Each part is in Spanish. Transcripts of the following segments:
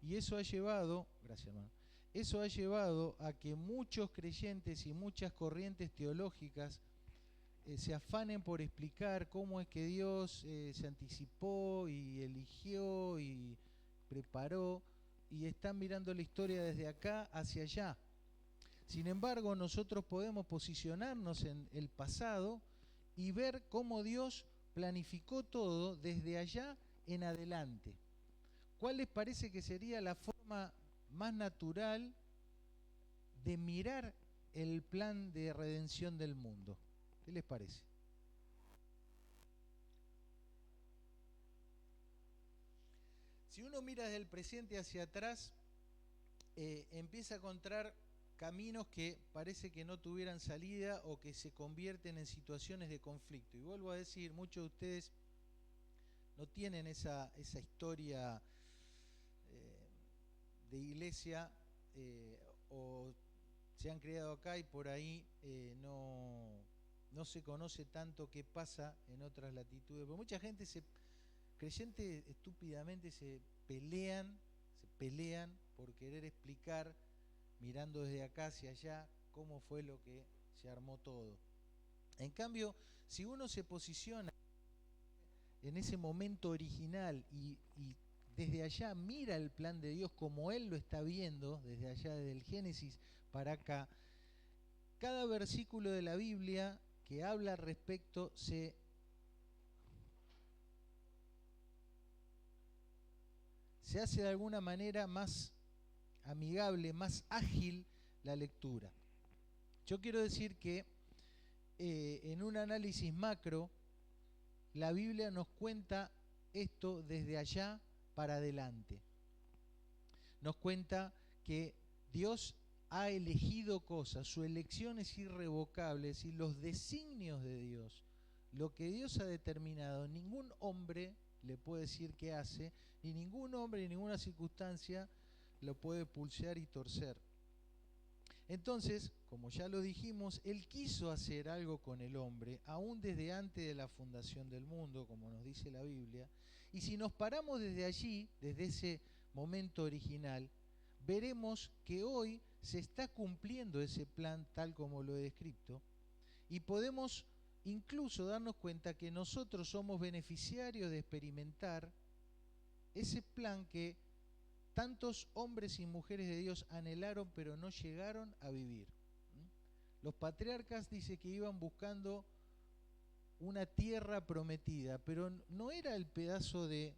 Y eso ha llevado, gracias hermano, eso ha llevado a que muchos creyentes y muchas corrientes teológicas se afanen por explicar cómo es que Dios se anticipó y eligió y preparó y están mirando la historia desde acá hacia allá. Sin embargo, nosotros podemos posicionarnos en el pasado y ver cómo Dios planificó todo desde allá en adelante. ¿Cuál les parece que sería la forma más natural de mirar el plan de redención del mundo? ¿Qué les parece? Si uno mira desde el presente hacia atrás, empieza a encontrar caminos que parece que no tuvieran salida o que se convierten en situaciones de conflicto. Y vuelvo a decir, muchos de ustedes no tienen esa historia eh, de iglesia o se han criado acá y por ahí no se conoce tanto qué pasa en otras latitudes. Pero mucha gente creyentes estúpidamente se pelean por querer explicar, mirando desde acá hacia allá, cómo fue lo que se armó todo. En cambio, si uno se posiciona en ese momento original y desde allá mira el plan de Dios como Él lo está viendo, desde allá, desde el Génesis para acá, cada versículo de la Biblia que habla al respecto se hace de alguna manera más amigable, más ágil la lectura. Yo quiero decir que en un análisis macro, la Biblia nos cuenta esto desde allá para adelante. Nos cuenta que Dios ha elegido cosas, su elección es irrevocable, es decir, los designios de Dios, lo que Dios ha determinado, ningún hombre le puede decir qué hace, ni ningún hombre en ninguna circunstancia lo puede pulsear y torcer. Entonces, como ya lo dijimos, Él quiso hacer algo con el hombre, aún desde antes de la fundación del mundo, como nos dice la Biblia. Y si nos paramos desde allí, desde ese momento original, veremos que hoy se está cumpliendo ese plan tal como lo he descrito, y podemos incluso darnos cuenta que nosotros somos beneficiarios de experimentar ese plan que tantos hombres y mujeres de Dios anhelaron pero no llegaron a vivir. Los patriarcas dice que iban buscando una tierra prometida, pero no era el pedazo de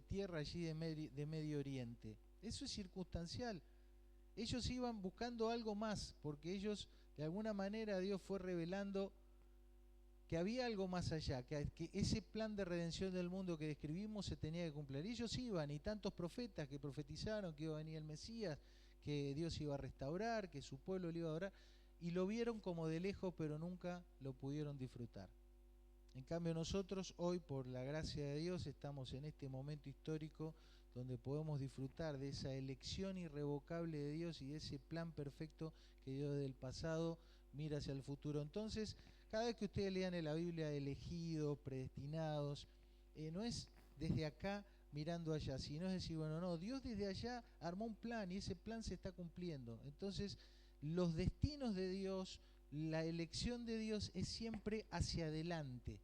tierra allí de Medio Oriente. Eso es circunstancial. Ellos iban buscando algo más, porque ellos, de alguna manera, Dios fue revelando que había algo más allá, que ese plan de redención del mundo que describimos se tenía que cumplir. Y ellos iban, y tantos profetas que profetizaron que iba a venir el Mesías, que Dios iba a restaurar, que su pueblo le iba a adorar, y lo vieron como de lejos, pero nunca lo pudieron disfrutar. En cambio nosotros hoy, por la gracia de Dios, estamos en este momento histórico donde podemos disfrutar de esa elección irrevocable de Dios y de ese plan perfecto que Dios del pasado mira hacia el futuro. Entonces, cada vez que ustedes lean en la Biblia elegidos, predestinados, no es desde acá mirando allá, sino es decir, bueno, no, Dios desde allá armó un plan y ese plan se está cumpliendo. Entonces, los destinos de Dios, la elección de Dios es siempre hacia adelante,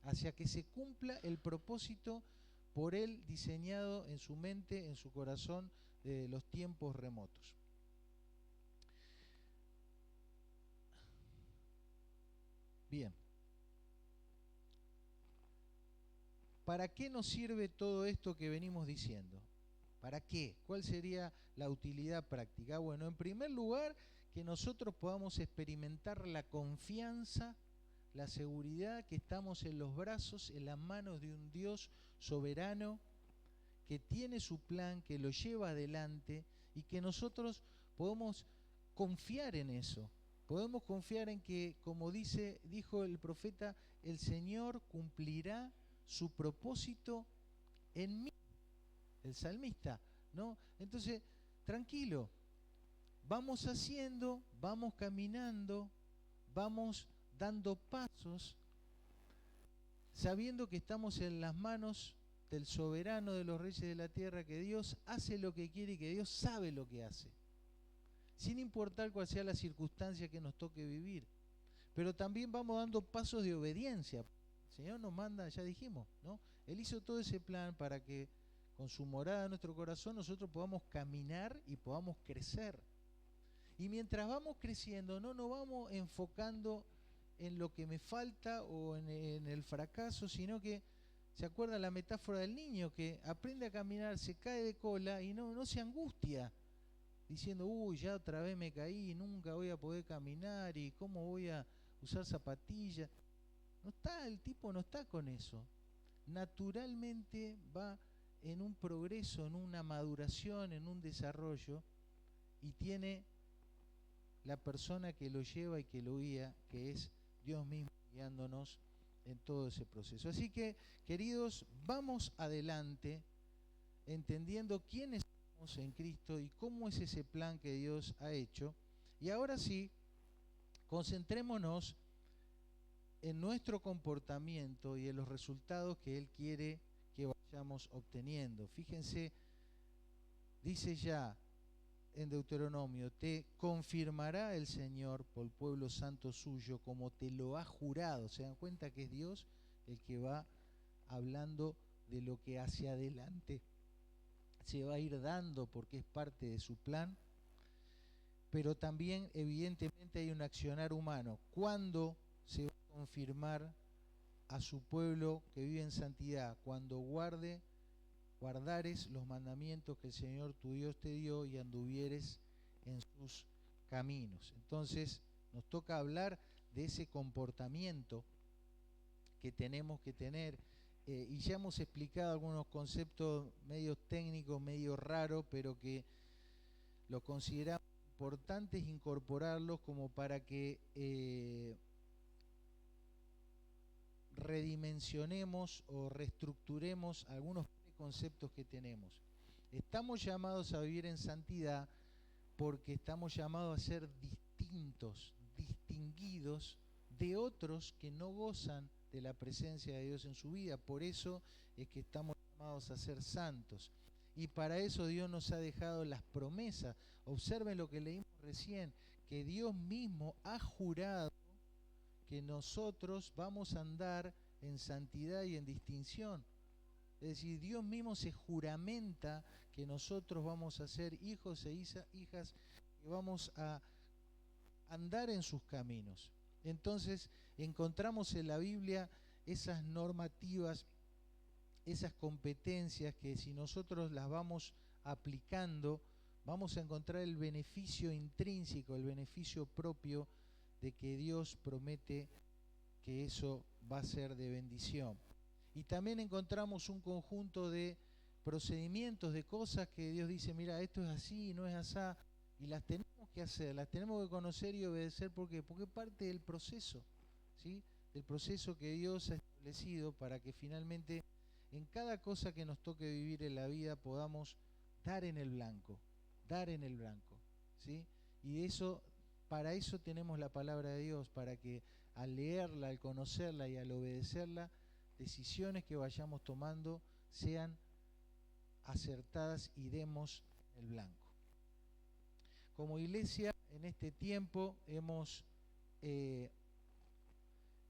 hacia que se cumpla el propósito por Él diseñado en su mente, en su corazón, de los tiempos remotos. Bien. ¿Para qué nos sirve todo esto que venimos diciendo? ¿Para qué? ¿Cuál sería la utilidad práctica? Bueno, en primer lugar, que nosotros podamos experimentar la confianza, la seguridad que estamos en los brazos, en las manos de un Dios soberano que tiene su plan, que lo lleva adelante y que nosotros podemos confiar en eso. Podemos confiar en que, como dijo el profeta, el Señor cumplirá su propósito en mí, el salmista, ¿no? Entonces, tranquilo, vamos haciendo, vamos caminando, vamos dando pasos, sabiendo que estamos en las manos omnipotente, el soberano de los reyes de la tierra, que Dios hace lo que quiere y que Dios sabe lo que hace, sin importar cuál sea la circunstancia que nos toque vivir. Pero también vamos dando pasos de obediencia. El Señor nos manda, ya dijimos, ¿no? Él hizo todo ese plan para que con su morada en nuestro corazón nosotros podamos caminar y podamos crecer. Y mientras vamos creciendo, no nos vamos enfocando en lo que me falta o en el fracaso, sino que, ¿se acuerda la metáfora del niño que aprende a caminar, se cae de cola y no se angustia, diciendo, uy, ya otra vez me caí, nunca voy a poder caminar y cómo voy a usar zapatillas? No está, el tipo no está con eso. Naturalmente va en un progreso, en una maduración, en un desarrollo, y tiene la persona que lo lleva y que lo guía, que es Dios mismo guiándonos en todo ese proceso. Así que, queridos, vamos adelante entendiendo quiénes somos en Cristo y cómo es ese plan que Dios ha hecho. Y ahora sí, concentrémonos en nuestro comportamiento y en los resultados que Él quiere que vayamos obteniendo. Fíjense, dice ya en Deuteronomio, te confirmará el Señor por el pueblo santo suyo como te lo ha jurado. ¿Se dan cuenta que es Dios el que va hablando de lo que hacia adelante se va a ir dando porque es parte de su plan? Pero también evidentemente hay un accionar humano. ¿Cuándo se va a confirmar a su pueblo que vive en santidad? Cuando guardares los mandamientos que el Señor tu Dios te dio y anduvieres en sus caminos. Entonces nos toca hablar de ese comportamiento que tenemos que tener, y ya hemos explicado algunos conceptos medio técnicos, medio raros, pero que lo consideramos importantes incorporarlos como para que redimensionemos o reestructuremos algunos conceptos que tenemos. Estamos llamados a vivir en santidad porque estamos llamados a ser distintos, distinguidos de otros que no gozan de la presencia de Dios en su vida. Por eso es que estamos llamados a ser santos. Y para eso Dios nos ha dejado las promesas. Observen lo que leímos recién, que Dios mismo ha jurado que nosotros vamos a andar en santidad y en distinción. Es decir, Dios mismo se juramenta que nosotros vamos a ser hijos e hijas, que vamos a andar en sus caminos. Entonces encontramos en la Biblia esas normativas, esas competencias que si nosotros las vamos aplicando, vamos a encontrar el beneficio intrínseco, el beneficio propio de que Dios promete que eso va a ser de bendición. Y también encontramos un conjunto de procedimientos, de cosas que Dios dice, mira, esto es así, no es así, y las tenemos que hacer, las tenemos que conocer y obedecer. ¿Por qué? Porque es parte del proceso, ¿sí? Del proceso que Dios ha establecido para que finalmente en cada cosa que nos toque vivir en la vida podamos dar en el blanco, ¿sí? Y eso, para eso tenemos la palabra de Dios, para que al leerla, al conocerla y al obedecerla, decisiones que vayamos tomando sean acertadas y demos el blanco. Como iglesia, en este tiempo hemos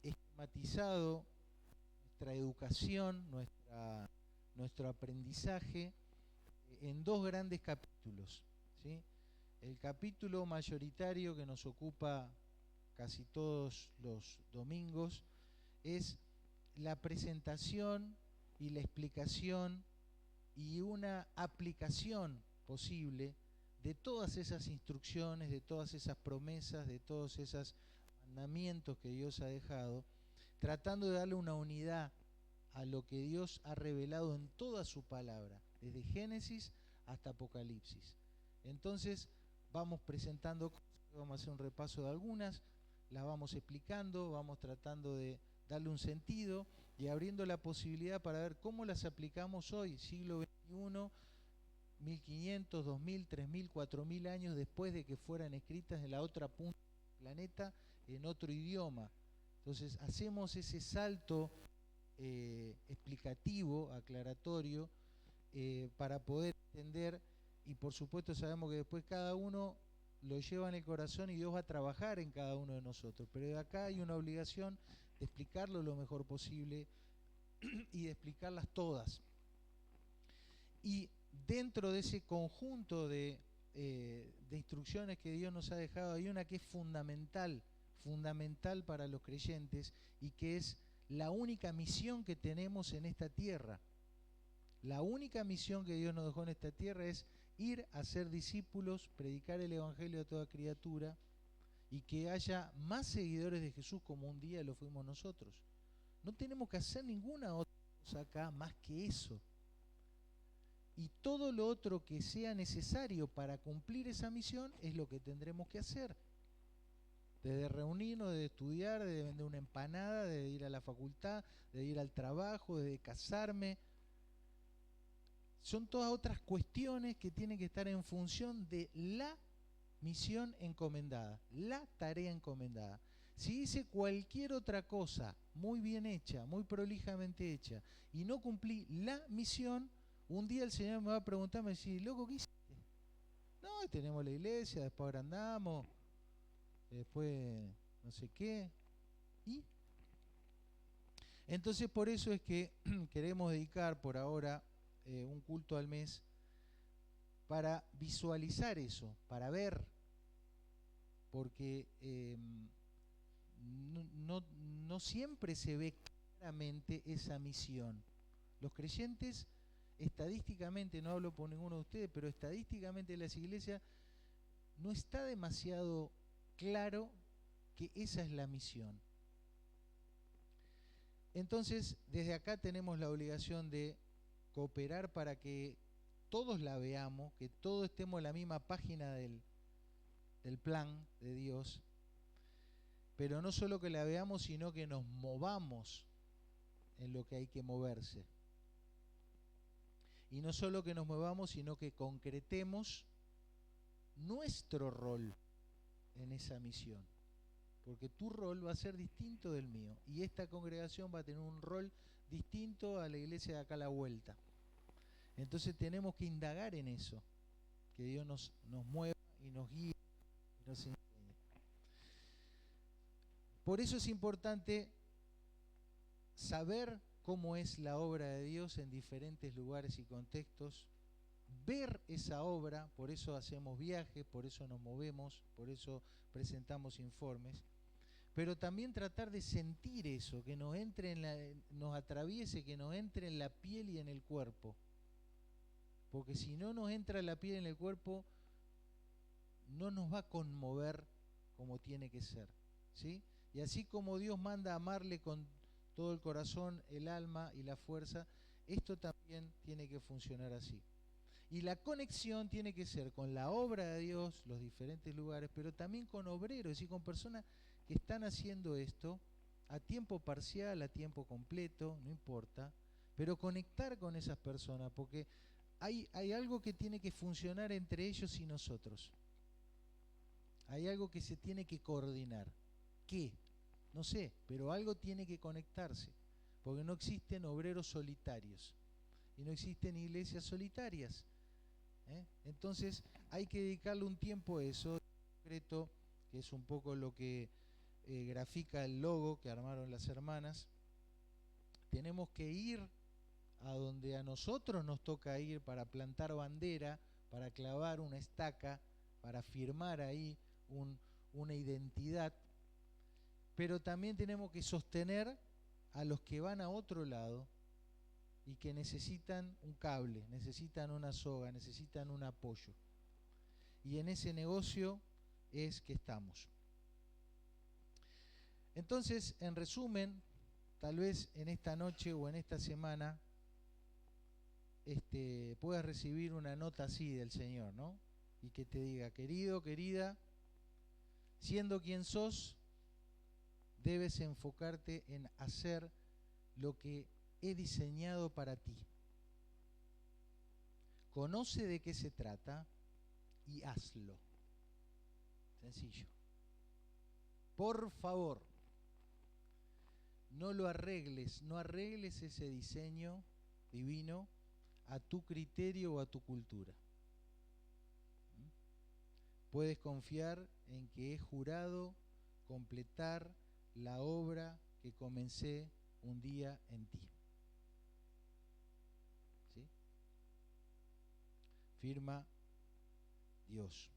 esquematizado nuestra educación, nuestro aprendizaje en dos grandes capítulos, ¿sí? El capítulo mayoritario que nos ocupa casi todos los domingos es la presentación y la explicación y una aplicación posible de todas esas instrucciones, de todas esas promesas, de todos esos mandamientos que Dios ha dejado, tratando de darle una unidad a lo que Dios ha revelado en toda su palabra, desde Génesis hasta Apocalipsis. Entonces vamos presentando cosas, vamos a hacer un repaso de algunas, las vamos explicando, vamos tratando de darle un sentido y abriendo la posibilidad para ver cómo las aplicamos hoy, siglo XXI, 1500, 2000, 3000, 4000 años después de que fueran escritas en la otra punta del planeta en otro idioma. Entonces hacemos ese salto explicativo, aclaratorio, para poder entender, y por supuesto sabemos que después cada uno lo lleva en el corazón y Dios va a trabajar en cada uno de nosotros, pero de acá hay una obligación de explicarlo lo mejor posible y de explicarlas todas. Y dentro de ese conjunto de instrucciones que Dios nos ha dejado, hay una que es fundamental para los creyentes y que es la única misión que tenemos en esta tierra. La única misión que Dios nos dejó en esta tierra es ir a ser discípulos, predicar el evangelio a toda criatura y que haya más seguidores de Jesús como un día lo fuimos nosotros. No tenemos que hacer ninguna otra cosa acá más que eso. Y todo lo otro que sea necesario para cumplir esa misión es lo que tendremos que hacer. Desde reunirnos, de estudiar, de vender una empanada, de ir a la facultad, de ir al trabajo, de casarme. Son todas otras cuestiones que tienen que estar en función de la misión encomendada, la tarea encomendada. Si hice cualquier otra cosa muy bien hecha, muy prolijamente hecha, y no cumplí la misión, un día el Señor me va a preguntar, me va a decir, loco, ¿qué hiciste? No, tenemos la iglesia, después agrandamos, después no sé qué. ¿Y? Entonces por eso es que queremos dedicar por ahora un culto al mes para visualizar eso, para ver, porque no siempre se ve claramente esa misión. Los creyentes, estadísticamente, no hablo por ninguno de ustedes, pero estadísticamente en las iglesias no está demasiado claro que esa es la misión. Entonces, desde acá tenemos la obligación de cooperar para que todos la veamos, que todos estemos en la misma página del plan de Dios, pero no solo que la veamos, sino que nos movamos en lo que hay que moverse. Y no solo que nos movamos, sino que concretemos nuestro rol en esa misión. Porque tu rol va a ser distinto del mío. Y esta congregación va a tener un rol distinto a la iglesia de acá a la vuelta. Entonces tenemos que indagar en eso. Que Dios nos mueva y nos guíe y nos enseñe. Por eso es importante saber cómo es la obra de Dios en diferentes lugares y contextos, ver esa obra, por eso hacemos viajes, por eso nos movemos, por eso presentamos informes, pero también tratar de sentir eso, que nos entre nos atraviese, que nos entre en la piel y en el cuerpo, porque si no nos entra en la piel y en el cuerpo, no nos va a conmover como tiene que ser, ¿sí? Y así como Dios manda a amarle con todo el corazón, el alma y la fuerza, esto también tiene que funcionar así. Y la conexión tiene que ser con la obra de Dios, los diferentes lugares, pero también con obreros y con personas que están haciendo esto a tiempo parcial, a tiempo completo, no importa, pero conectar con esas personas, porque hay algo que tiene que funcionar entre ellos y nosotros. Hay algo que se tiene que coordinar. ¿Qué? No sé, pero algo tiene que conectarse, porque no existen obreros solitarios y no existen iglesias solitarias. Entonces hay que dedicarle un tiempo a eso, concreto, que es un poco lo que grafica el logo que armaron las hermanas. Tenemos que ir a donde a nosotros nos toca ir para plantar bandera, para clavar una estaca, para firmar ahí una identidad, pero también tenemos que sostener a los que van a otro lado y que necesitan un cable, necesitan una soga, necesitan un apoyo. Y en ese negocio es que estamos. Entonces, en resumen, tal vez en esta noche o en esta semana puedas recibir una nota así del Señor, ¿no? Y que te diga, querido, querida, siendo quien sos, debes enfocarte en hacer lo que he diseñado para ti. Conoce de qué se trata y hazlo. Sencillo. Por favor, no lo arregles, no arregles ese diseño divino a tu criterio o a tu cultura. Puedes confiar en que he jurado completar la obra que comencé un día en ti. ¿Sí? Firma Dios.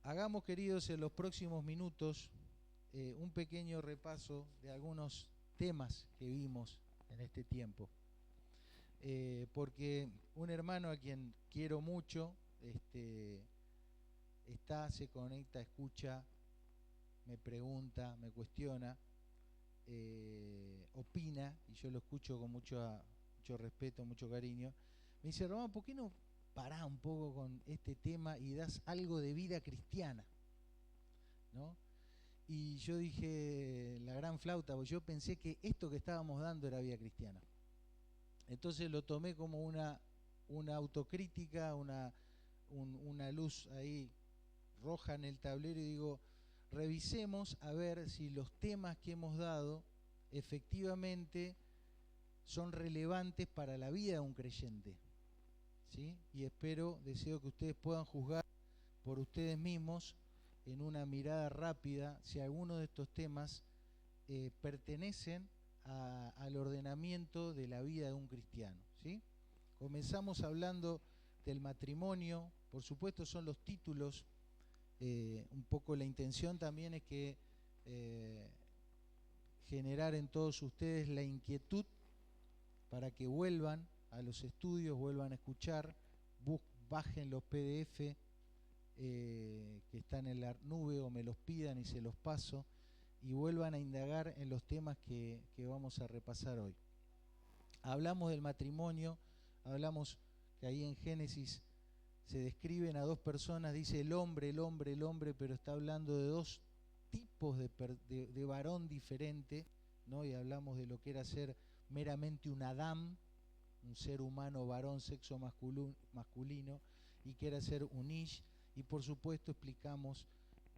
Hagamos, queridos, en los próximos minutos un pequeño repaso de algunos temas que vimos en este tiempo. Porque un hermano a quien quiero mucho se conecta, escucha, me pregunta, me cuestiona, opina, y yo lo escucho con mucho respeto, mucho cariño. Me dice: Román, ¿por qué no parás un poco con este tema y das algo de vida cristiana? ¿No? Y yo dije, la gran flauta, porque yo pensé que esto que estábamos dando era vida cristiana. Entonces lo tomé como una autocrítica, una luz ahí roja en el tablero, y digo, revisemos a ver si los temas que hemos dado efectivamente son relevantes para la vida de un creyente, ¿sí? Y deseo que ustedes puedan juzgar por ustedes mismos en una mirada rápida si alguno de estos temas pertenecen al ordenamiento de la vida de un cristiano, ¿sí? Comenzamos hablando del matrimonio. Por supuesto, son los títulos. Un poco la intención también es que generar en todos ustedes la inquietud para que vuelvan a los estudios, vuelvan a escuchar, bajen los PDF que están en la nube, o me los pidan y se los paso, y vuelvan a indagar en los temas que vamos a repasar hoy. Hablamos del matrimonio, hablamos que ahí en Génesis se describen a dos personas, dice el hombre, pero está hablando de dos tipos de varón diferente, ¿no? Y hablamos de lo que era ser meramente un Adán, un ser humano varón, sexo masculino, y que era ser un Ish, y por supuesto explicamos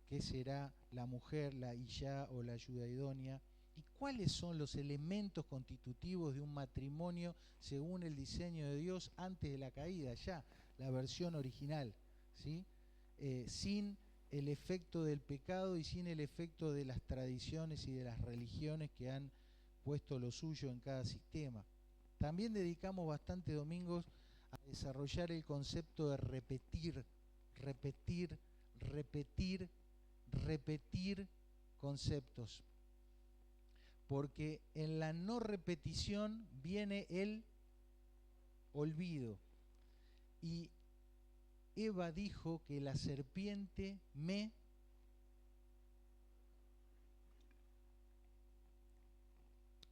qué será la mujer, la Isha o la ayuda idónea, y cuáles son los elementos constitutivos de un matrimonio según el diseño de Dios antes de la caída, ya la versión original, ¿sí? Sin el efecto del pecado y sin el efecto de las tradiciones y de las religiones que han puesto lo suyo en cada sistema. También dedicamos bastantes domingos a desarrollar el concepto de repetir conceptos, porque en la no repetición viene el olvido. Y Eva dijo que la serpiente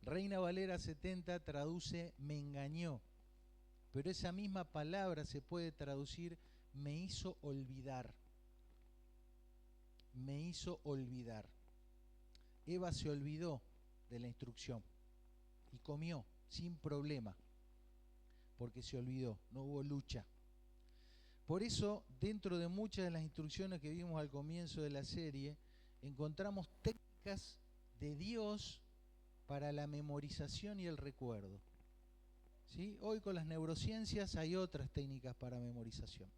Reina Valera 70 traduce me engañó, pero esa misma palabra se puede traducir me hizo olvidar. Me hizo olvidar. Eva se olvidó de la instrucción y comió sin problema, porque se olvidó, no hubo lucha. Por eso, dentro de muchas de las instrucciones que vimos al comienzo de la serie, encontramos técnicas de Dios para la memorización y el recuerdo, ¿sí? Hoy con las neurociencias hay otras técnicas para memorización,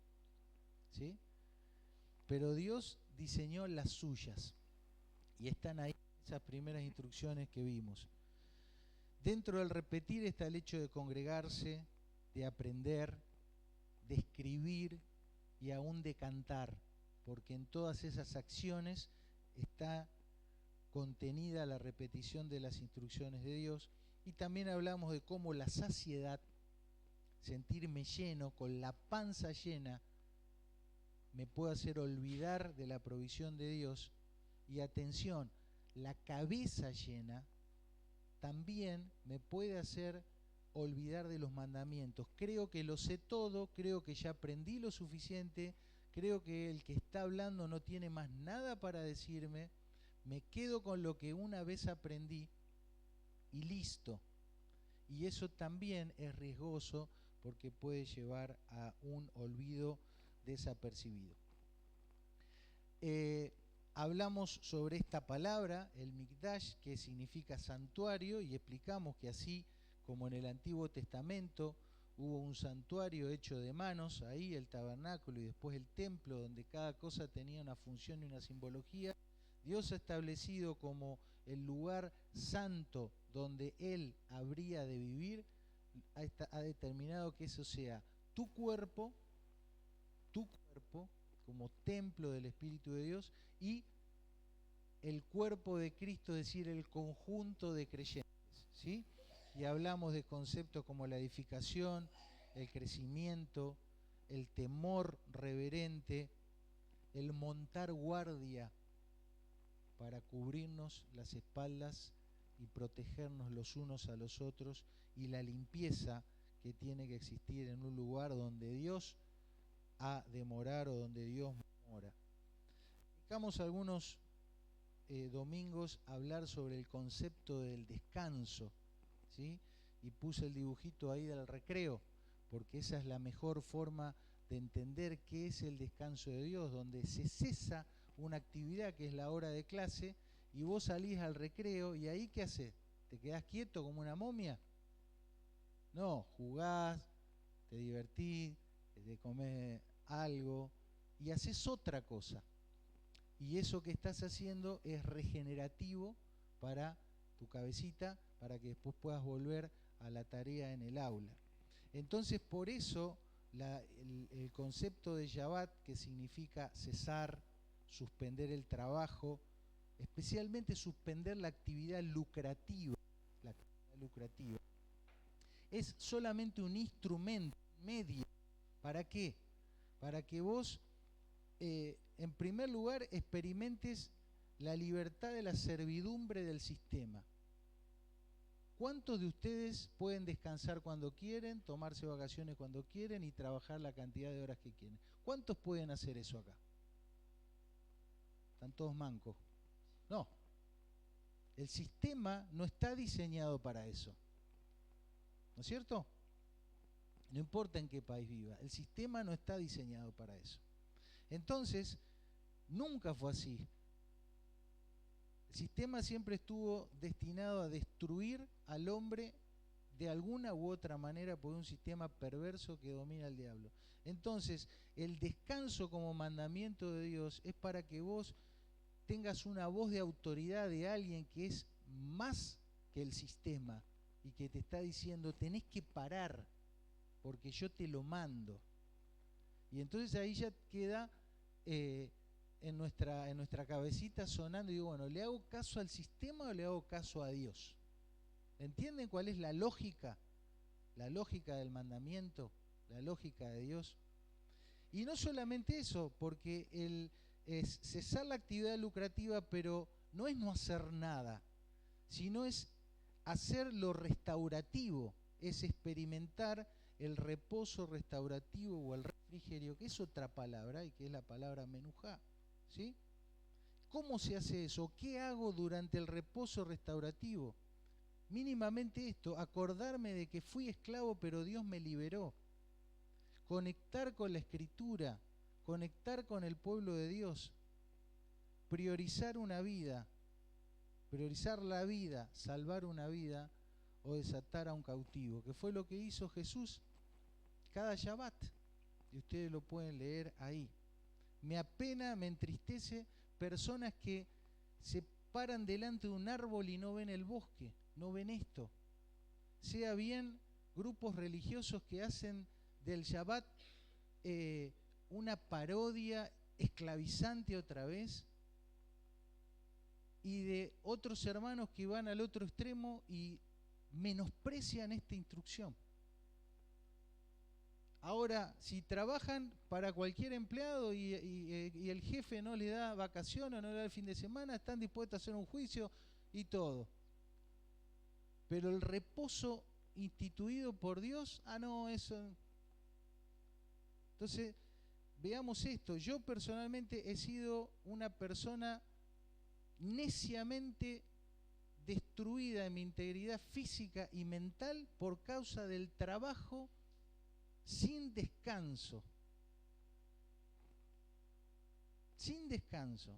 ¿sí? Pero Dios diseñó las suyas y están ahí esas primeras instrucciones que vimos. Dentro del repetir está el hecho de congregarse, de aprender, de escribir y aún de cantar, porque en todas esas acciones está contenida la repetición de las instrucciones de Dios. Y también hablamos de cómo la saciedad, sentirme lleno, con la panza llena, me puede hacer olvidar de la provisión de Dios. Y atención, la cabeza llena también me puede hacer olvidar de los mandamientos. Creo que lo sé todo, creo que ya aprendí lo suficiente, creo que el que está hablando no tiene más nada para decirme, me quedo con lo que una vez aprendí y listo. Y eso también es riesgoso porque puede llevar a un olvido desapercibido. hablamos sobre esta palabra, el Mikdash, que significa santuario, y explicamos que así como en el Antiguo Testamento hubo un santuario hecho de manos, ahí el tabernáculo y después el templo, donde cada cosa tenía una función y una simbología, Dios ha establecido como el lugar santo donde Él habría de vivir, ha determinado que eso sea tu cuerpo como templo del Espíritu de Dios, y el cuerpo de Cristo, es decir, el conjunto de creyentes, ¿sí? Y hablamos de conceptos como la edificación, el crecimiento, el temor reverente, el montar guardia para cubrirnos las espaldas y protegernos los unos a los otros, y la limpieza que tiene que existir en un lugar donde Dios ha de morar o donde Dios mora. Dedicamos algunos domingos a hablar sobre el concepto del descanso, ¿sí? Y puse el dibujito ahí del recreo, porque esa es la mejor forma de entender qué es el descanso de Dios, donde se cesa una actividad que es la hora de clase y vos salís al recreo, y ahí ¿qué haces? ¿Te quedás quieto como una momia? No, jugás, te divertís, te comés algo y haces otra cosa. Y eso que estás haciendo es regenerativo para tu cabecita, para que después puedas volver a la tarea en el aula. Entonces, por eso el concepto de Shabbat, que significa cesar, suspender el trabajo, especialmente suspender la actividad lucrativa, es solamente un instrumento, un medio. ¿Para qué? Para que vos, en primer lugar, experimentes la libertad de la servidumbre del sistema. ¿Cuántos de ustedes pueden descansar cuando quieren, tomarse vacaciones cuando quieren y trabajar la cantidad de horas que quieren? ¿Cuántos pueden hacer eso acá? ¿Están todos mancos? No. El sistema no está diseñado para eso. ¿No es cierto? No importa en qué país viva, el sistema no está diseñado para eso. Entonces, nunca fue así. El sistema siempre estuvo destinado a destruir al hombre de alguna u otra manera, por un sistema perverso que domina al diablo. Entonces, el descanso como mandamiento de Dios es para que vos tengas una voz de autoridad de alguien que es más que el sistema y que te está diciendo: tenés que parar porque yo te lo mando. Y entonces ahí ya queda en nuestra cabecita sonando, y digo, bueno, ¿le hago caso al sistema o le hago caso a Dios? ¿Entienden cuál es la lógica? La lógica del mandamiento, la lógica de Dios. Y no solamente eso, porque es cesar la actividad lucrativa, pero no es no hacer nada, sino es hacer lo restaurativo, es experimentar el reposo restaurativo o el refrigerio, que es otra palabra, y que es la palabra menujá, ¿sí? ¿Cómo se hace eso? ¿Qué hago durante el reposo restaurativo? Mínimamente esto: acordarme de que fui esclavo pero Dios me liberó, conectar con la Escritura, conectar con el pueblo de Dios, priorizar una vida, priorizar la vida, salvar una vida o desatar a un cautivo, que fue lo que hizo Jesús cada Shabbat, y ustedes lo pueden leer ahí. Me apena, me entristece personas que se paran delante de un árbol y no ven el bosque, no ven esto. Sea bien grupos religiosos que hacen del Shabbat una parodia esclavizante otra vez, y de otros hermanos que van al otro extremo y menosprecian esta instrucción. Ahora, si trabajan para cualquier empleado y el jefe no le da vacaciones o no le da el fin de semana, están dispuestos a hacer un juicio y todo. Pero el reposo instituido por Dios, no, eso. Entonces, veamos esto. Yo personalmente he sido una persona neciamente destruida en mi integridad física y mental por causa del trabajo sin descanso. Sin descanso.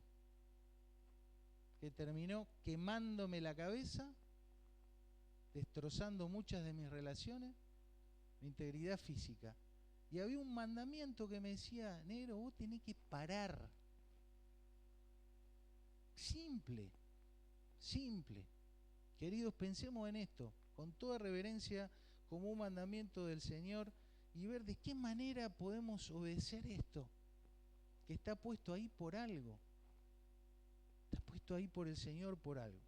que terminó quemándome la cabeza, destrozando muchas de mis relaciones, mi integridad física. Y había un mandamiento que me decía, negro, vos tenés que parar. Simple, simple. Queridos, pensemos en esto, con toda reverencia, como un mandamiento del Señor, y ver de qué manera podemos obedecer esto, que está puesto ahí por algo. Está puesto ahí por el Señor por algo.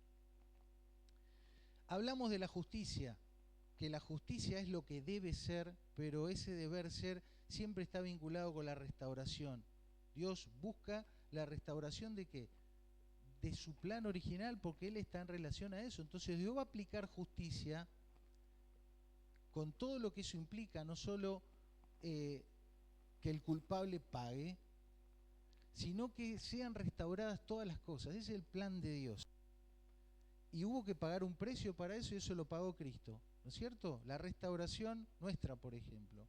Hablamos de la justicia, que la justicia es lo que debe ser, pero ese deber ser siempre está vinculado con la restauración. Dios busca la restauración ¿de qué? De su plan original, porque Él está en relación a eso. Entonces Dios va a aplicar justicia con todo lo que eso implica, no solo que el culpable pague, sino que sean restauradas todas las cosas. Ese es el plan de Dios. Y hubo que pagar un precio para eso, y eso lo pagó Cristo, ¿no es cierto? La restauración nuestra, por ejemplo.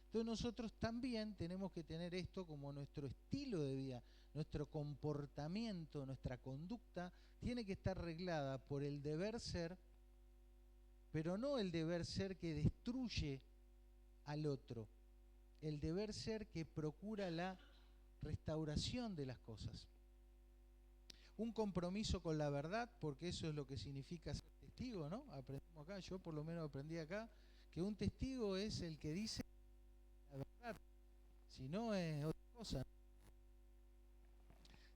Entonces nosotros también tenemos que tener esto como nuestro estilo de vida, nuestro comportamiento, nuestra conducta tiene que estar reglada por el deber ser, pero no el deber ser que destruye al otro, el deber ser que procura la restauración de las cosas. Un compromiso con la verdad, porque eso es lo que significa ser testigo, ¿no? Aprendimos acá, yo por lo menos aprendí acá, que un testigo es el que dice la verdad, si no es otra cosa.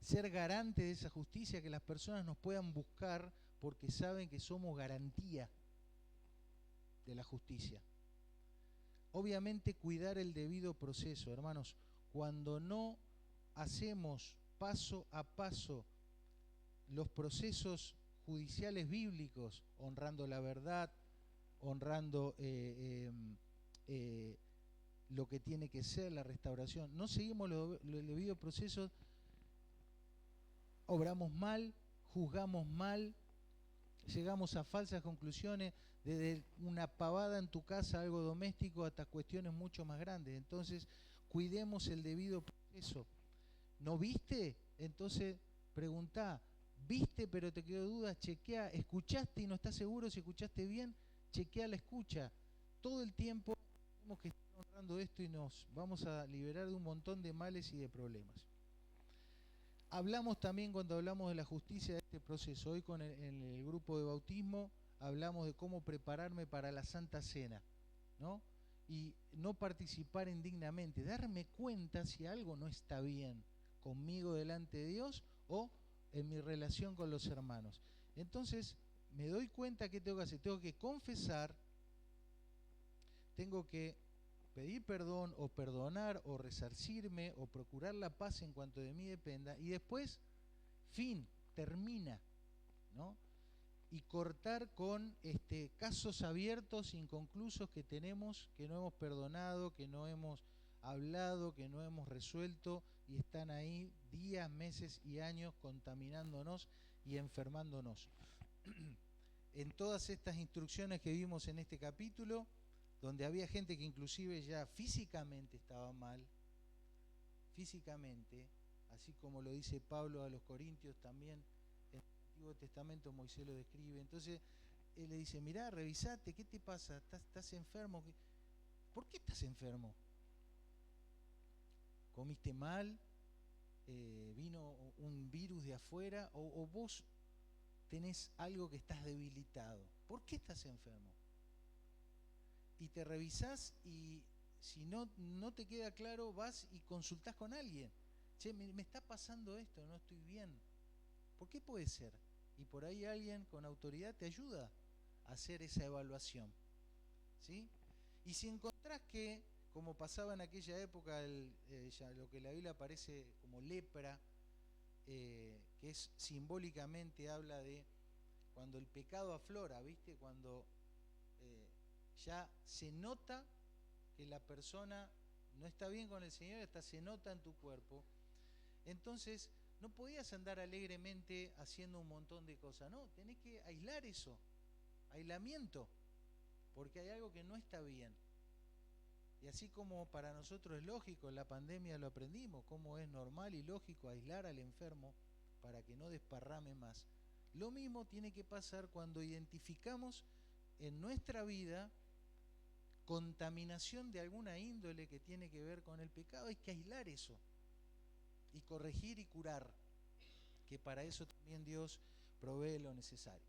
Ser garante de esa justicia, que las personas nos puedan buscar porque saben que somos garantía de la justicia. Obviamente cuidar el debido proceso, hermanos. Cuando no hacemos paso a paso los procesos judiciales bíblicos, honrando la verdad, honrando lo que tiene que ser la restauración, no seguimos los debidos procesos, obramos mal, juzgamos mal, llegamos a falsas conclusiones, desde una pavada en tu casa, algo doméstico, hasta cuestiones mucho más grandes. Entonces, cuidemos el debido proceso. ¿No viste? Entonces, preguntá. ¿Viste pero te quedó duda? Chequea. ¿Escuchaste y no estás seguro si escuchaste bien? Chequea la escucha. Todo el tiempo tenemos que estar honrando esto y nos vamos a liberar de un montón de males y de problemas. Hablamos también, cuando hablamos de la justicia, de este proceso. Hoy en el grupo de bautismo hablamos de cómo prepararme para la Santa Cena, ¿no? Y no participar indignamente, darme cuenta si algo no está bien conmigo delante de Dios o en mi relación con los hermanos. Entonces me doy cuenta que tengo que hacer, tengo que confesar, tengo que pedir perdón o perdonar o resarcirme o procurar la paz en cuanto de mí dependa, y después, fin, termina, ¿no? Y cortar con casos abiertos, inconclusos que tenemos, que no hemos perdonado, que no hemos hablado, que no hemos resuelto, y están ahí días, meses y años contaminándonos y enfermándonos. En todas estas instrucciones que vimos en este capítulo, donde había gente que inclusive ya físicamente estaba mal, físicamente, así como lo dice Pablo a los Corintios también, en el Antiguo Testamento Moisés lo describe. Entonces él le dice, mirá, revisate, ¿qué te pasa? ¿Estás enfermo? ¿Por qué estás enfermo? ¿Comiste mal? ¿Vino un virus de afuera? ¿O vos tenés algo que estás debilitado? ¿Por qué estás enfermo? Y te revisás, y si no te queda claro, vas y consultás con alguien. Che, me está pasando esto, no estoy bien. ¿Por qué puede ser? Y por ahí alguien con autoridad te ayuda a hacer esa evaluación, ¿sí? Y si encontrás que, como pasaba en aquella época, lo que en la Biblia aparece como lepra, que es simbólicamente, habla de cuando el pecado aflora, ¿viste? Cuando ya se nota que la persona no está bien con el Señor, hasta se nota en tu cuerpo. Entonces no podías andar alegremente haciendo un montón de cosas, no, tenés que aislar eso, aislamiento, porque hay algo que no está bien. Y así como para nosotros es lógico, en la pandemia lo aprendimos, cómo es normal y lógico aislar al enfermo para que no desparrame más. Lo mismo tiene que pasar cuando identificamos en nuestra vida contaminación de alguna índole que tiene que ver con el pecado. Hay que aislar eso y corregir y curar, que para eso también Dios provee lo necesario.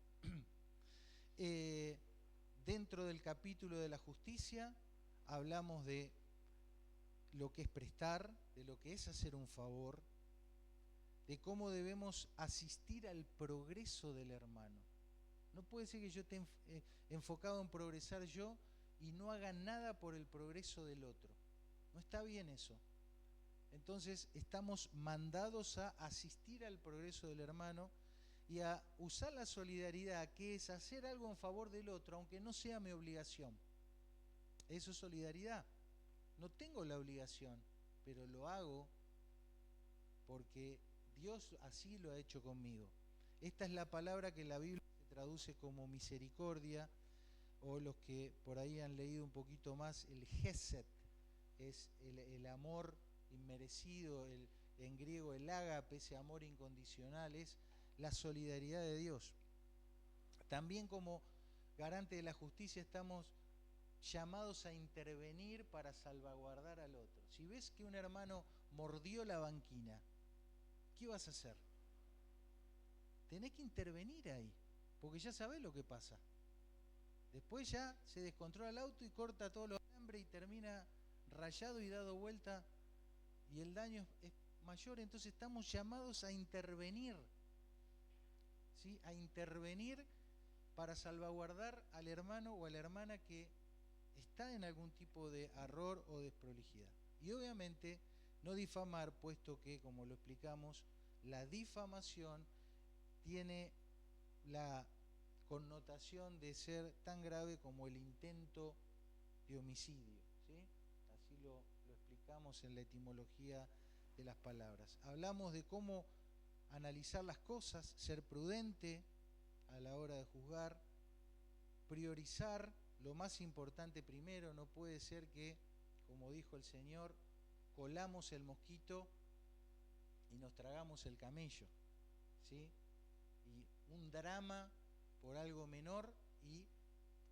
Dentro del capítulo de la justicia hablamos de lo que es prestar, de lo que es hacer un favor, de cómo debemos asistir al progreso del hermano. No puede ser que yo esté enfocado en progresar yo y no haga nada por el progreso del otro. No está bien eso. Entonces estamos mandados a asistir al progreso del hermano y a usar la solidaridad, que es hacer algo en favor del otro, aunque no sea mi obligación. Eso es solidaridad. No tengo la obligación, pero lo hago porque Dios así lo ha hecho conmigo. Esta es la palabra que en la Biblia se traduce como misericordia, o los que por ahí han leído un poquito más, el Gesed, es el amor inmerecido, en griego el ágape, ese amor incondicional, es la solidaridad de Dios. También como garante de la justicia estamos llamados a intervenir para salvaguardar al otro. Si ves que un hermano mordió la banquina, ¿qué vas a hacer? Tenés que intervenir ahí, porque ya sabés lo que pasa. Después ya se descontrola el auto y corta todos los alambres y termina rayado y dado vuelta y el daño es mayor. Entonces estamos llamados a intervenir, ¿sí? A intervenir para salvaguardar al hermano o a la hermana que está en algún tipo de error o desprolijidad. Y obviamente no difamar, puesto que, como lo explicamos, la difamación tiene la connotación de ser tan grave como el intento de homicidio, ¿sí? Así lo explicamos en la etimología de las palabras. Hablamos de cómo analizar las cosas, ser prudente a la hora de juzgar, priorizar lo más importante primero. No puede ser que, como dijo el Señor, colamos el mosquito y nos tragamos el camello, ¿sí? Y un drama por algo menor, y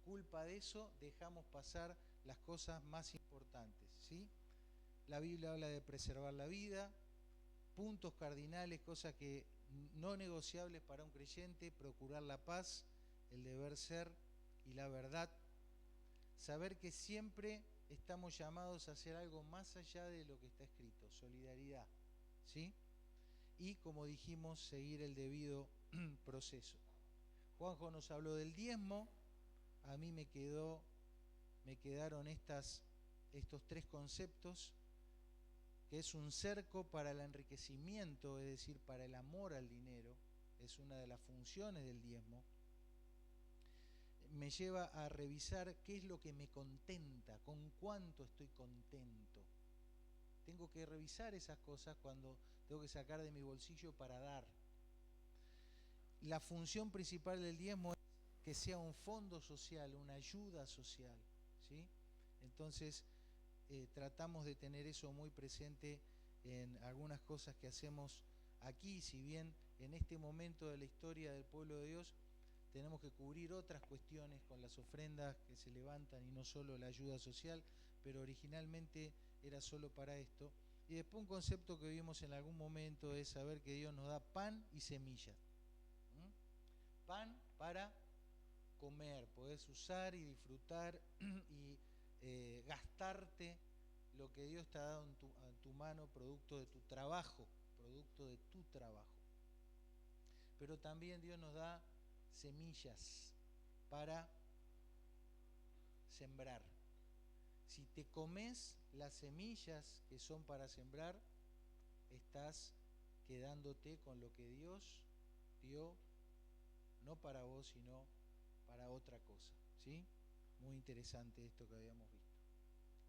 culpa de eso dejamos pasar las cosas más importantes, ¿sí? La Biblia habla de preservar la vida, puntos cardinales, cosas que no negociables para un creyente: procurar la paz, el deber ser y la verdad. Saber que siempre estamos llamados a hacer algo más allá de lo que está escrito, solidaridad, ¿sí? Y, como dijimos, seguir el debido proceso. Juanjo nos habló del diezmo. A mí me quedaron estos tres conceptos, que es un cerco para el enriquecimiento, es decir, para el amor al dinero. Es una de las funciones del diezmo. Me lleva a revisar qué es lo que me contenta, con cuánto estoy contento. Tengo que revisar esas cosas cuando tengo que sacar de mi bolsillo para dar. La función principal del diezmo es que sea un fondo social, una ayuda social, ¿sí? Entonces tratamos de tener eso muy presente en algunas cosas que hacemos aquí. Si bien en este momento de la historia del pueblo de Dios tenemos que cubrir otras cuestiones con las ofrendas que se levantan y no solo la ayuda social, pero originalmente era solo para esto. Y después un concepto que vimos en algún momento es saber que Dios nos da pan y semillas. Pan para comer, podés usar y disfrutar y gastarte lo que Dios te ha dado en tu mano, producto de tu trabajo, Pero también Dios nos da semillas para sembrar. Si te comes las semillas que son para sembrar, estás quedándote con lo que Dios dio, no para vos, sino para otra cosa, ¿sí? Muy interesante esto que habíamos visto.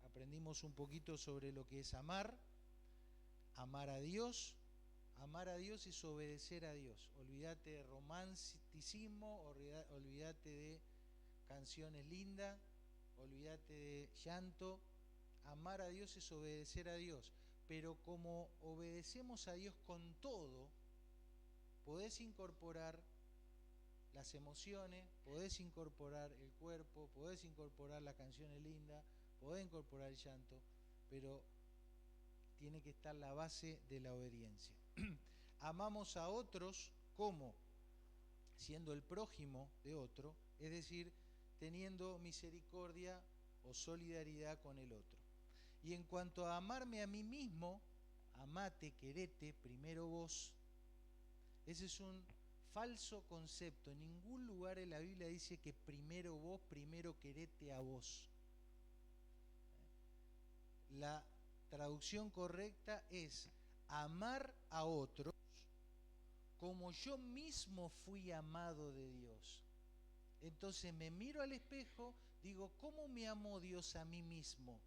Aprendimos un poquito sobre lo que es amar a Dios. Amar a Dios es obedecer a Dios. Olvídate de romanticismo, olvídate de canciones lindas, olvídate de llanto. Amar a Dios es obedecer a Dios. Pero como obedecemos a Dios con todo, podés incorporar las emociones, podés incorporar el cuerpo, podés incorporar las canciones lindas, podés incorporar el llanto, pero tiene que estar la base de la obediencia. Amamos a otros como siendo el prójimo de otro, es decir, teniendo misericordia o solidaridad con el otro. Y en cuanto a amarme a mí mismo, amate, querete, primero vos. Ese es un falso concepto. En ningún lugar en la Biblia dice que primero vos, primero querete a vos. La traducción correcta es amar a otros como yo mismo fui amado de Dios. Entonces me miro al espejo, digo, ¿cómo me amó Dios a mí mismo?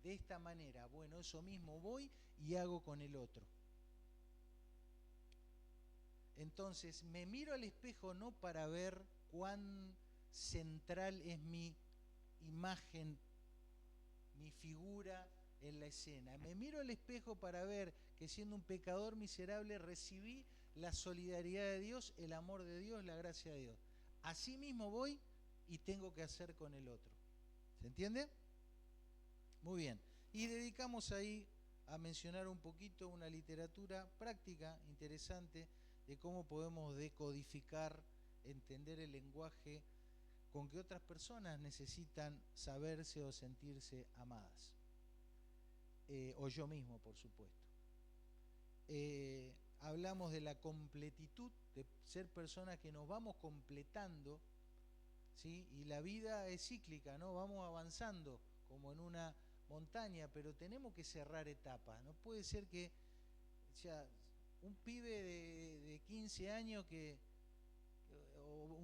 De esta manera. Bueno, eso mismo voy y hago con el otro. Entonces me miro al espejo no para ver cuán central es mi imagen, mi figura en la escena. Me miro al espejo para ver que siendo un pecador miserable recibí la solidaridad de Dios, el amor de Dios, la gracia de Dios. Así mismo voy y tengo que hacer con el otro. ¿Se entiende? Muy bien. Y dedicamos ahí a mencionar un poquito una literatura práctica, interesante, de cómo podemos decodificar, entender el lenguaje con que otras personas necesitan saberse o sentirse amadas. O yo mismo, por supuesto. Hablamos de la completitud, de ser personas que nos vamos completando, ¿sí? Y la vida es cíclica, ¿no? Vamos avanzando como en una montaña, pero tenemos que cerrar etapas. No puede ser que ya un pibe de 15 años o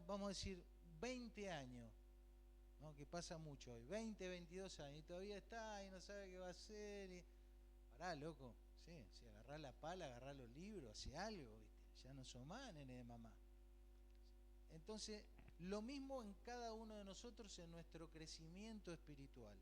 vamos a decir, 20 años, ¿no? Que pasa mucho hoy, 20, 22 años, y todavía está y no sabe qué va a hacer. Pará, loco, sí, si agarrá la pala, agarrá los libros, hace algo, ¿viste? Ya no son más nene de mamá. Entonces, lo mismo en cada uno de nosotros en nuestro crecimiento espiritual.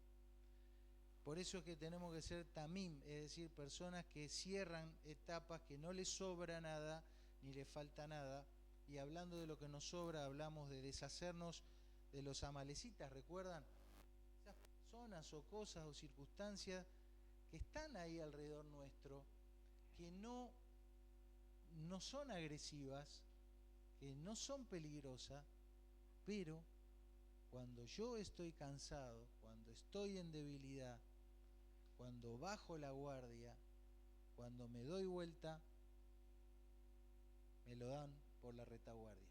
Por eso es que tenemos que ser tamim, es decir, personas que cierran etapas, que no les sobra nada, ni les falta nada. Y hablando de lo que nos sobra, hablamos de deshacernos de los amalecitas, ¿recuerdan? Esas personas o cosas o circunstancias que están ahí alrededor nuestro, que no son agresivas, que no son peligrosas, pero cuando yo estoy cansado, cuando estoy en debilidad, cuando bajo la guardia, cuando me doy vuelta, me lo dan por la retaguardia.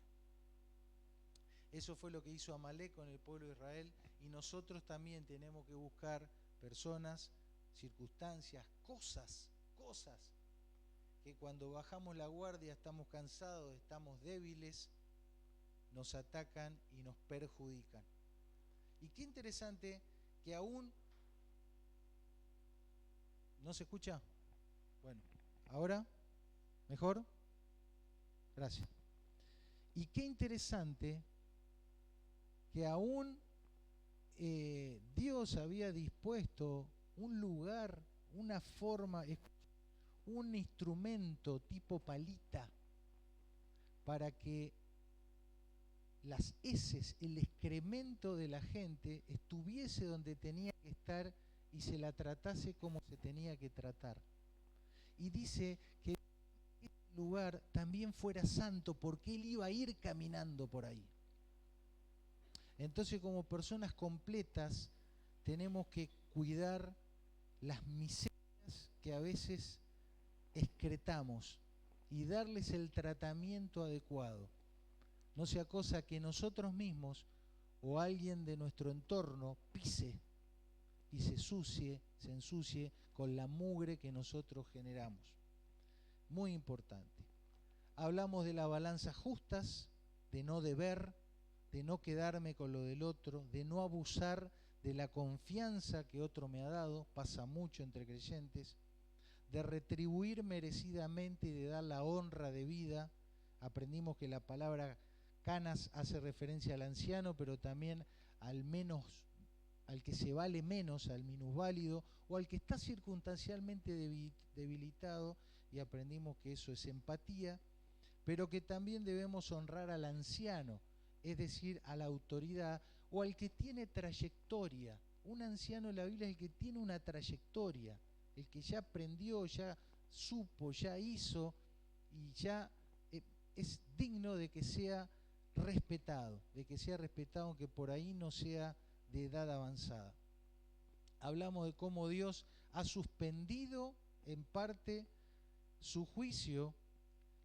Eso fue lo que hizo Amalek con el pueblo de Israel, y nosotros también tenemos que buscar personas, circunstancias, cosas, que cuando bajamos la guardia estamos cansados, estamos débiles, nos atacan y nos perjudican. Y qué interesante que aún... ¿No se escucha? Bueno, ¿ahora? ¿Mejor? Gracias. Y qué interesante que aún Dios había dispuesto un lugar, una forma, un instrumento tipo palita para que las heces, el excremento de la gente estuviese donde tenía que estar y se la tratase como se tenía que tratar. Y dice que este lugar también fuera santo porque él iba a ir caminando por ahí. Entonces, como personas completas, tenemos que cuidar las miserias que a veces excretamos y darles el tratamiento adecuado. No sea cosa que nosotros mismos o alguien de nuestro entorno pise y se ensucie con la mugre que nosotros generamos. Muy importante. Hablamos de las balanzas justas, de no deber, de no quedarme con lo del otro, de no abusar de la confianza que otro me ha dado, pasa mucho entre creyentes, de retribuir merecidamente y de dar la honra de vida. Aprendimos que la palabra canas hace referencia al anciano, pero también al menos, al que se vale menos, al minusválido o al que está circunstancialmente debilitado, y aprendimos que eso es empatía. pero que también debemos honrar al anciano, es decir, a la autoridad o al que tiene trayectoria. Un anciano en la Biblia es el que tiene una trayectoria, el que ya aprendió, ya supo, ya hizo y ya es digno de que sea respetado, aunque por ahí no sea de edad avanzada. Hablamos de cómo Dios ha suspendido en parte su juicio,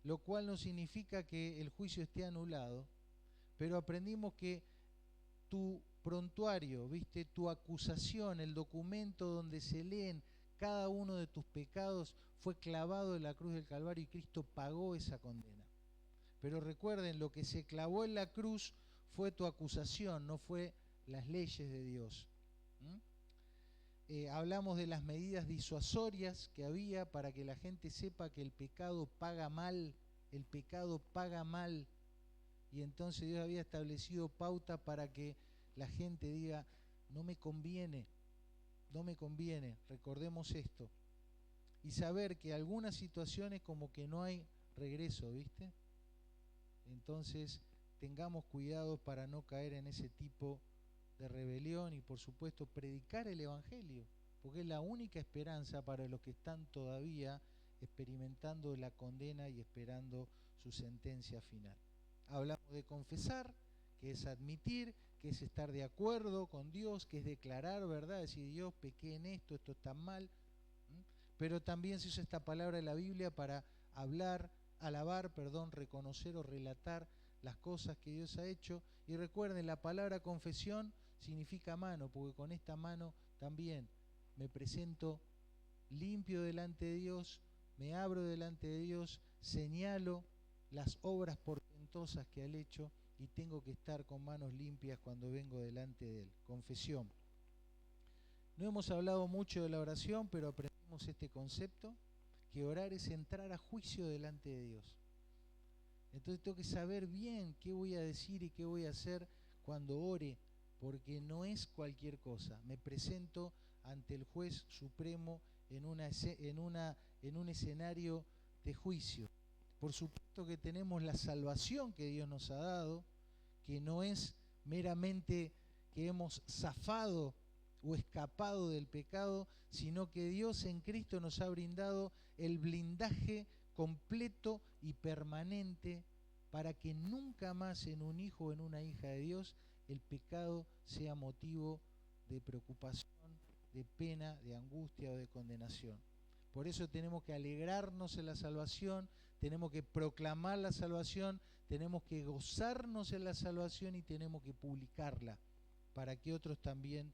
lo cual no significa que el juicio esté anulado, pero aprendimos que tu prontuario, ¿viste? Tu acusación, el documento donde se leen cada uno de tus pecados, fue clavado en la cruz del Calvario y Cristo pagó esa condena. Pero recuerden, lo que se clavó en la cruz fue tu acusación, no fue las leyes de Dios. Hablamos de las medidas disuasorias que había para que la gente sepa que el pecado paga mal, y entonces Dios había establecido pauta para que la gente diga, no me conviene, recordemos esto. Y saber que algunas situaciones como que no hay regreso, ¿viste? Entonces tengamos cuidado para no caer en ese tipo de rebelión y por supuesto predicar el Evangelio, porque es la única esperanza para los que están todavía experimentando la condena y esperando su sentencia final. Hablamos de confesar, que es admitir, que es estar de acuerdo con Dios, que es declarar verdad, decir Dios, pequé en esto, esto está mal. Pero también se usa esta palabra de la Biblia para alabar, reconocer o relatar las cosas que Dios ha hecho. Y recuerden, la palabra confesión significa mano, porque con esta mano también me presento limpio delante de Dios, me abro delante de Dios, señalo las obras portentosas que ha hecho y tengo que estar con manos limpias cuando vengo delante de Él. Confesión. No hemos hablado mucho de la oración, pero aprendimos este concepto, que orar es entrar a juicio delante de Dios. Entonces tengo que saber bien qué voy a decir y qué voy a hacer cuando ore, porque no es cualquier cosa. Me presento ante el juez supremo en un escenario de juicio. Por supuesto que tenemos la salvación que Dios nos ha dado, que no es meramente que hemos zafado o escapado del pecado, sino que Dios en Cristo nos ha brindado el blindaje completo y permanente para que nunca más en un hijo o en una hija de Dios el pecado sea motivo de preocupación, de pena, de angustia o de condenación. Por eso tenemos que alegrarnos en la salvación, tenemos que proclamar la salvación, tenemos que gozarnos en la salvación y tenemos que publicarla para que otros también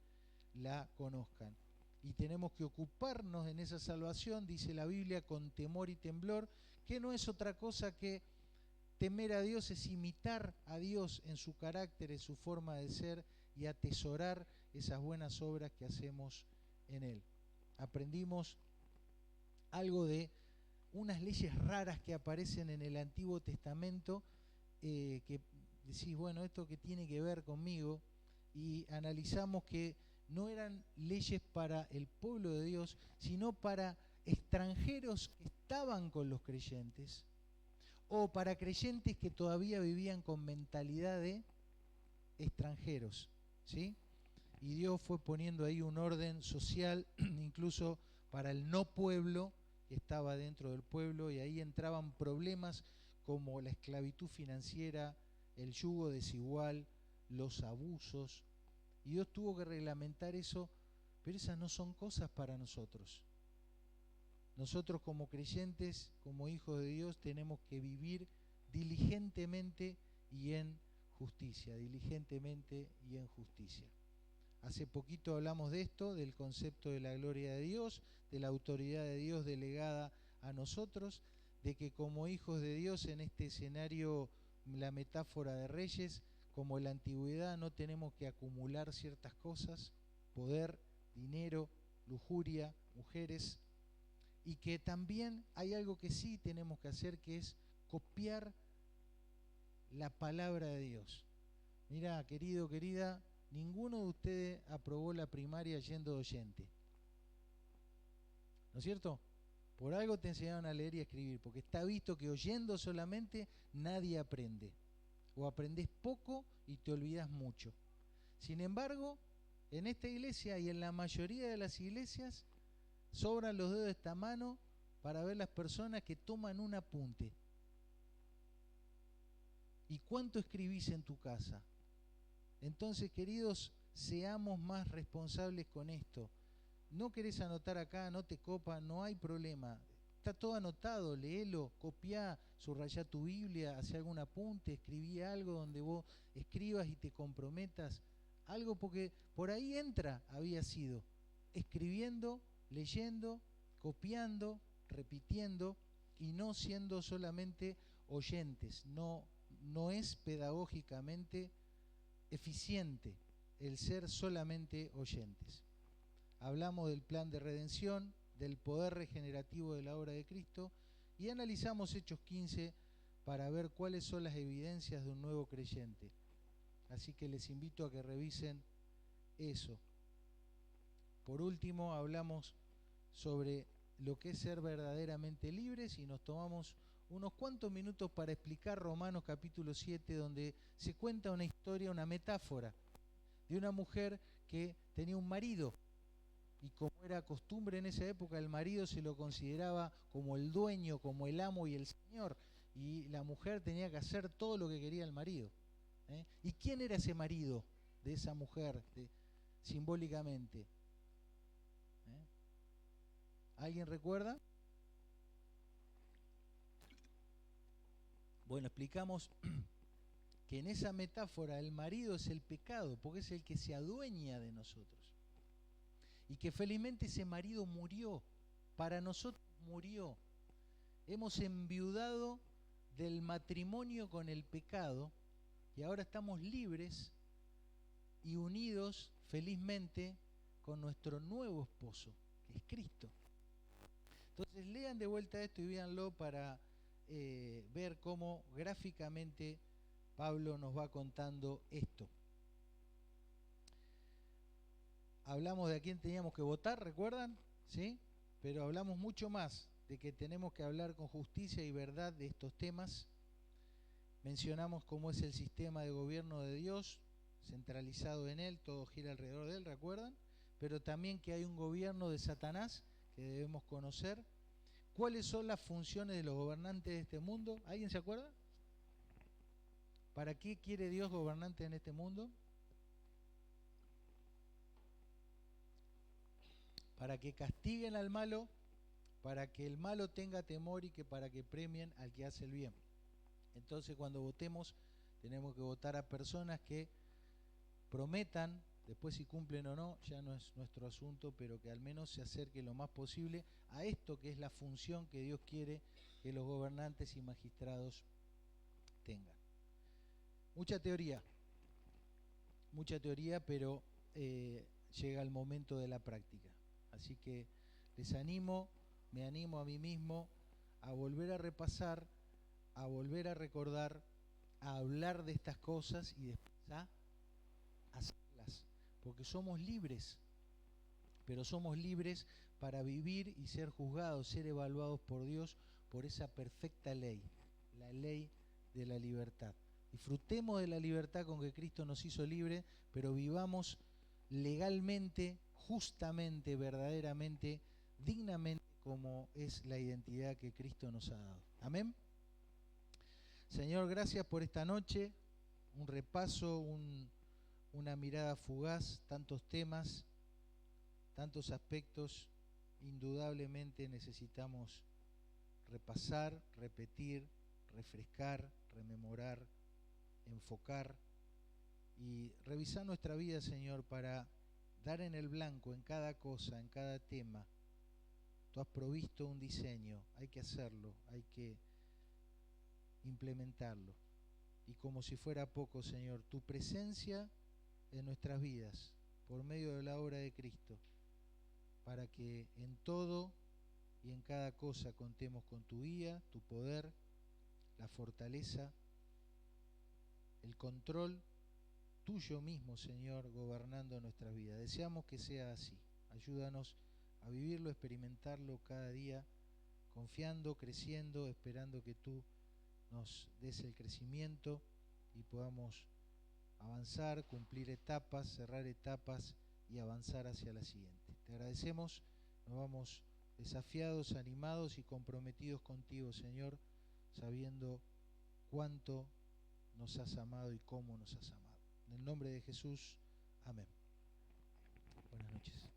la conozcan. Y tenemos que ocuparnos en esa salvación, dice la Biblia, con temor y temblor, que no es otra cosa que temer a Dios, es imitar a Dios en su carácter, en su forma de ser y atesorar esas buenas obras que hacemos en Él. Aprendimos algo de unas leyes raras que aparecen en el Antiguo Testamento, que decís, bueno, ¿esto qué tiene que ver conmigo? Y analizamos que no eran leyes para el pueblo de Dios, sino para extranjeros que estaban con los creyentes, o para creyentes que todavía vivían con mentalidad de extranjeros, ¿sí? Y Dios fue poniendo ahí un orden social, incluso para el no pueblo que estaba dentro del pueblo, y ahí entraban problemas como la esclavitud financiera, el yugo desigual, los abusos, y Dios tuvo que reglamentar eso, pero esas no son cosas para nosotros. Nosotros como creyentes, como hijos de Dios, tenemos que vivir diligentemente y en justicia, Hace poquito hablamos de esto, del concepto de la gloria de Dios, de la autoridad de Dios delegada a nosotros, de que como hijos de Dios en este escenario, la metáfora de reyes, como en la antigüedad, no tenemos que acumular ciertas cosas, poder, dinero, lujuria, mujeres, y que también hay algo que sí tenemos que hacer, que es copiar la palabra de Dios. Mira, querido, querida, ninguno de ustedes aprobó la primaria yendo de oyente, ¿no es cierto? Por algo te enseñaron a leer y a escribir, porque está visto que oyendo solamente nadie aprende. O aprendes poco y te olvidas mucho. Sin embargo, en esta iglesia y en la mayoría de las iglesias, sobran los dedos de esta mano para ver las personas que toman un apunte. ¿Y cuánto escribís en tu casa? Entonces, queridos, seamos más responsables con esto. No querés anotar acá, no te copa, no hay problema. Está todo anotado, léelo, copiá, subrayá tu Biblia, hacé algún apunte, escribí algo donde vos escribas y te comprometas. Algo, porque por ahí había sido, escribiendo, leyendo, copiando, repitiendo y no siendo solamente oyentes. No es pedagógicamente eficiente el ser solamente oyentes. Hablamos del plan de redención, del poder regenerativo de la obra de Cristo y analizamos Hechos 15 para ver cuáles son las evidencias de un nuevo creyente. Así que les invito a que revisen eso. Por último, hablamos sobre lo que es ser verdaderamente libres y nos tomamos unos cuantos minutos para explicar Romanos capítulo 7, donde se cuenta una historia, una metáfora de una mujer que tenía un marido. Y como era costumbre en esa época, el marido se lo consideraba como el dueño, como el amo y el señor. Y la mujer tenía que hacer todo lo que quería el marido. ¿Y quién era ese marido de esa mujer, simbólicamente? ¿Alguien recuerda? Bueno, explicamos que en esa metáfora el marido es el pecado, porque es el que se adueña de nosotros. Y que felizmente ese marido murió, para nosotros murió. Hemos enviudado del matrimonio con el pecado y ahora estamos libres y unidos felizmente con nuestro nuevo esposo, que es Cristo. Entonces lean de vuelta esto y véanlo para ver cómo gráficamente Pablo nos va contando esto. Hablamos de a quién teníamos que votar, ¿recuerdan? ¿Sí? Pero hablamos mucho más de que tenemos que hablar con justicia y verdad de estos temas. Mencionamos cómo es el sistema de gobierno de Dios, centralizado en Él, todo gira alrededor de Él, ¿recuerdan? Pero también que hay un gobierno de Satanás que debemos conocer. ¿Cuáles son las funciones de los gobernantes de este mundo? ¿Alguien se acuerda? ¿Para qué quiere Dios gobernantes en este mundo? Para que castiguen al malo, para que el malo tenga temor y que para que premien al que hace el bien. Entonces cuando votemos tenemos que votar a personas que prometan, después si cumplen o no ya no es nuestro asunto, pero que al menos se acerque lo más posible a esto que es la función que Dios quiere que los gobernantes y magistrados tengan. Mucha teoría, pero llega el momento de la práctica. Así que les animo, me animo a mí mismo a volver a repasar, a volver a recordar, a hablar de estas cosas y después a hacerlas, porque somos libres, pero somos libres para vivir y ser juzgados, ser evaluados por Dios por esa perfecta ley, la ley de la libertad. Disfrutemos de la libertad con que Cristo nos hizo libres, pero vivamos legalmente, justamente, verdaderamente, dignamente, como es la identidad que Cristo nos ha dado. Amén. Señor, gracias por esta noche, un repaso, una mirada fugaz, tantos temas, tantos aspectos. Indudablemente necesitamos repasar, repetir, refrescar, rememorar, enfocar y revisar nuestra vida, Señor, para dar en el blanco en cada cosa, en cada tema. Tú has provisto un diseño, hay que hacerlo, hay que implementarlo. Y como si fuera poco, Señor, tu presencia en nuestras vidas, por medio de la obra de Cristo, para que en todo y en cada cosa contemos con tu guía, tu poder, la fortaleza, el control tuyo mismo, Señor, gobernando nuestras vidas. Deseamos que sea así. Ayúdanos a vivirlo, experimentarlo cada día confiando, creciendo, esperando que tú nos des el crecimiento y podamos avanzar, cumplir etapas, cerrar etapas y avanzar hacia la siguiente. Te agradecemos, nos vamos desafiados, animados y comprometidos contigo, Señor, sabiendo cuánto nos has amado y cómo nos has amado. En el nombre de Jesús, amén. Buenas noches.